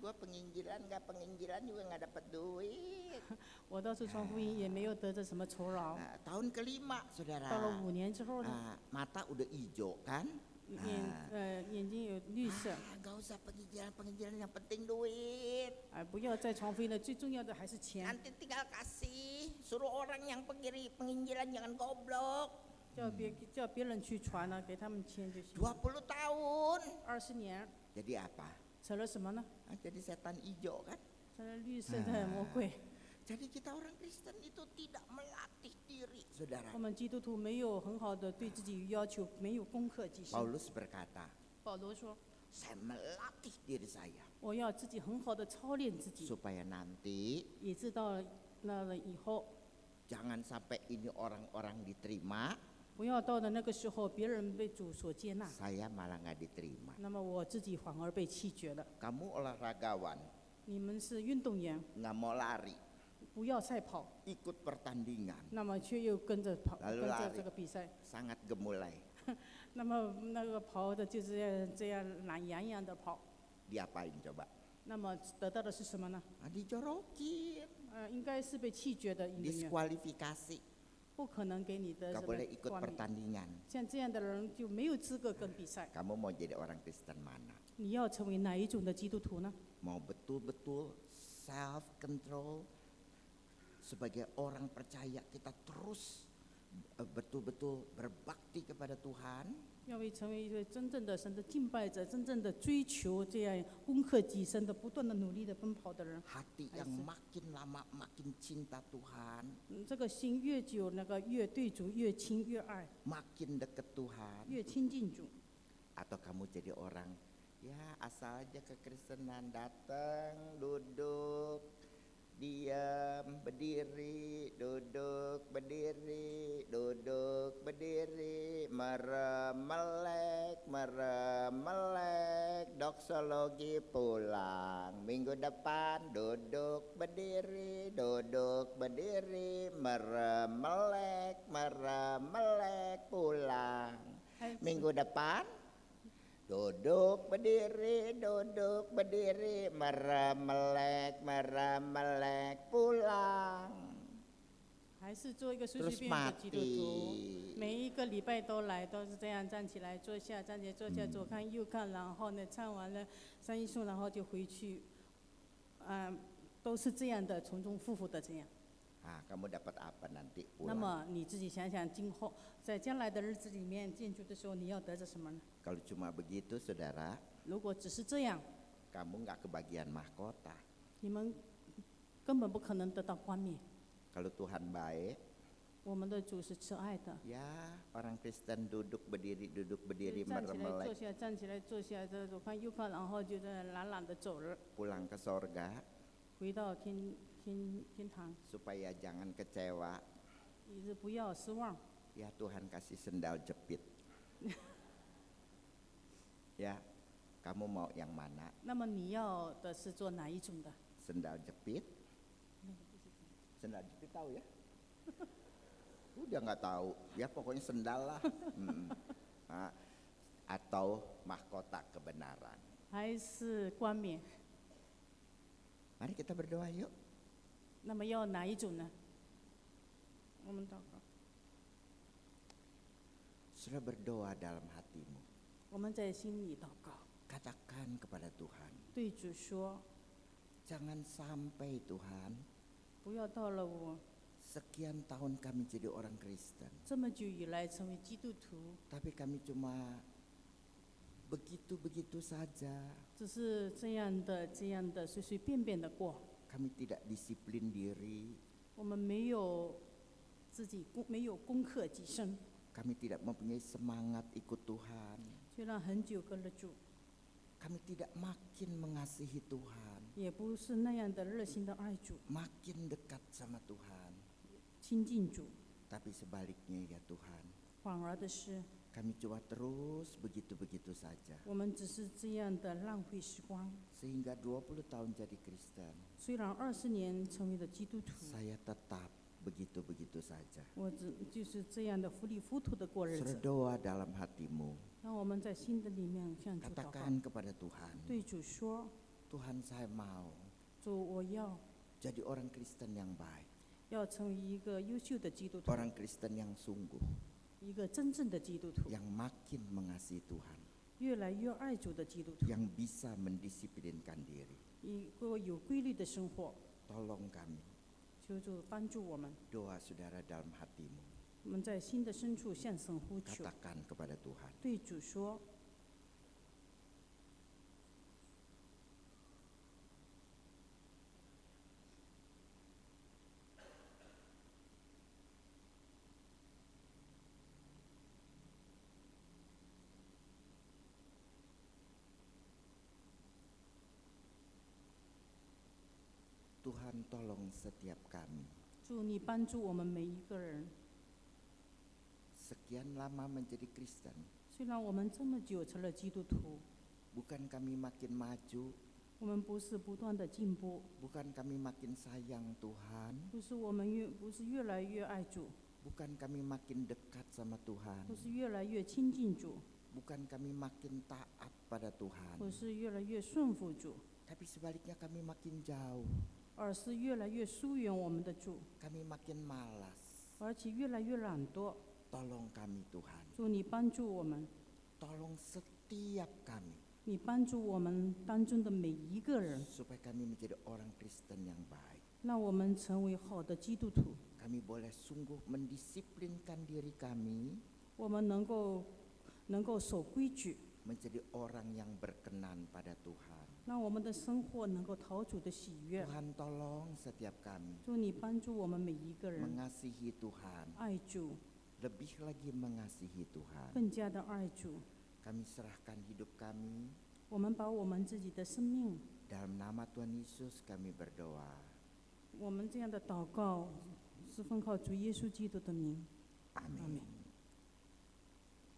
Gue penginjilan juga nggak dapat duit. 我到处传福音，也没有得着什么酬劳。 Tahun kelima, 到 saudara. 了5年之后呢， Mata udah hijau kan? 眼睛有绿色， Gak usah penginjilan yang penting duit. 不要再传福音了，最重要的还是钱。 Nanti tinggal kasih, suruh orang yang penginjilan jangan goblok. 叫别人去传了，给他们钱就行。 20 tahun. 20年， Jadi apa? 成了什么呢？ Jadi setan hijau kan? 成了绿色的魔鬼。 Jadi kita orang Kristen itu tidak melatih diri, saudara. 我们基督徒没有很好的对自己要求，没有攻克己心。 Paulus berkata, 保罗说 saya melatih diri saya.：“ 我要自己很好的操练自己， Supaya nanti 也知道了以后， jangan sampai ini orang-orang diterima, 不要到了那个时候，别人被主所接纳， saya malah nggak diterima. 那么我自己反而被弃绝了。 Kamu olahragawan, 你们是运动员， nggak mau lari, 不要赛跑， ikut pertandingan, 那么却又跟着跑， Lalu 跟着 lari 这个比赛， sangat gemulai. 那么那个跑的就是这样懒洋洋的跑， Diapain coba? 那么得到的是什么呢？ Dijorokin, 应该是被弃绝的运动员， diskualifikasi, 不可能给你的 nggak 什么 boleh ikut 冠冕。 pertandingan. 像这样的人就没有资格跟比赛。 Kamu mau jadi orang Kristen mana? 你要成为哪一种的基督徒呢？ Mau betul-betul self control, sebagai orang percaya kita terus betul-betul berbakti kepada Tuhan, 要成为一个真正的神的敬拜者，真正的追求这样攻克己身的、不断的努力的奔跑的人。 hati yang makin lama makin cinta Tuhan, 这个心越久，那个越对主越亲越爱， makin dekat Tuhan. 越亲近主。 Atau kamu jadi orang, ya asal aja kekristenan, datang, duduk, diam, berdiri, duduk, berdiri, duduk, berdiri, merem, melek, doksologi pulang. Minggu depan duduk, berdiri, merem, melek, pulang. Minggu depan duduk, berdiri, merem, melek, pulang. 还是做一个随随便便的基督徒，每一个礼拜都来，都是这样站起来坐下，站起来坐下，左看右看，然后呢唱完了三一颂，然后就回去，都是这样的，重重复复的这样。 Kamu dapat apa nanti 那 pulang? 么你自己想想，今后在将来的日子里面建筑的时候，你要得着什么呢？ Kalau cuma begitu, saudara, 如果只是这样， kamu nggak kebagian mahkota. 你们根本不可能得到冠冕。 Kalau Tuhan baik, 我们的主是慈爱的， ya orang Kristen duduk berdiri, 站起 merem, 来坐 melek, 下，站起来坐下，这左看右看，然后就在懒懒的走了， pulang ke sorga, 回到天堂。 supaya jangan kecewa. 你是不要失望， Ya Tuhan kasih sendal jepit. Ya, kamu mau yang mana? 那么你要的是做哪一种的？ Sendal jepit? Sendal jepit tahu ya? Udah nggak tahu, ya pokoknya sendal lah. Atau mahkota kebenaran. 还是冠冕？ Mari kita berdoa yuk. 那么要哪一种呢？我们祷告。 Sudah berdoa dalam hatimu. 我们在心里祷告， Katakan kepada Tuhan, 对主说： jangan sampai Tuhan, 不要到了我 sekian tahun kami jadi orang Kristen, 这么久以来成为基督徒， tapi kami cuma begitu-begitu saja. 只是这样的随随便便的过。 Kami tidak disiplin diri, 我们没有没有攻克己身， kami tidak mempunyai semangat ikut Tuhan, 虽然很久跟了主， kami tidak makin mengasihi Tuhan, 也不是那样的热心的爱主、 makin dekat sama Tuhan. 亲近主， Tapi sebaliknya ya Tuhan, 反而的是 kami cuma terus begitu-begitu saja. 我们只是这样的浪费时光。 Sehingga 20 tahun jadi Kristen, 虽然20年成为了基督徒， saya tetap begitu-begitu saja. 我就是这样的糊里糊涂的过日子。 Berdoa dalam hatimu, 让我们在心的里面向主祷告， katakan kepada Tuhan, 对主说： Tuhan saya mau 主，我要 jadi orang Kristen yang baik, 要成为一个优秀的基督徒， orang Kristen yang sungguh, 一个真正的基督徒， yang makin mengasihi Tuhan, 越来越爱主的基督徒， yang bisa mendisiplinkan diri. 一个有规律的生活。 Tolong kami, 求主帮助我们， doa saudara dalam hatimu, 我们在心的深处向神呼求， katakan kepada Tuhan, 对主说： Tuhan tolong setiap kami, 主，你帮助我们每一个人， sekian lama menjadi Kristen, 虽然我们这么久成了基督徒， bukan kami makin maju, 我们不是不断的进步， bukan kami makin sayang Tuhan, 不是越来越爱主， bukan kami makin dekat sama Tuhan, 不是越来越亲近主， bukan kami makin taat pada Tuhan, 不是越来越顺服主， tapi sebaliknya kami makin jauh, 而是越来越疏远我们的主， kami makin malas. 而且越来越懒惰。 Tolong kami Tuhan, 主，你帮助我们， tolong setiap kami 你帮助我们当中的每一个人， supaya kami menjadi orang Kristen yang baik. 让我们成为好的基督徒。 Kami boleh sungguh mendisiplinkan diri kami 我们能够守规矩， menjadi orang yang berkenan pada Tuhan. 让我们的生活能够讨主的喜悦。 Tuhan tolong setiap kami 主，你帮助我们每一个人 mengasihi Tuhan, 爱主， lebih lagi mengasihi Tuhan. 更加的爱主。 Kami serahkan hidup kami, 我们把我们自己的生命， dalam nama Tuhan Yesus kami berdoa. 我们这样的祷告，是奉靠主耶稣基督的名。阿 Amin. 门。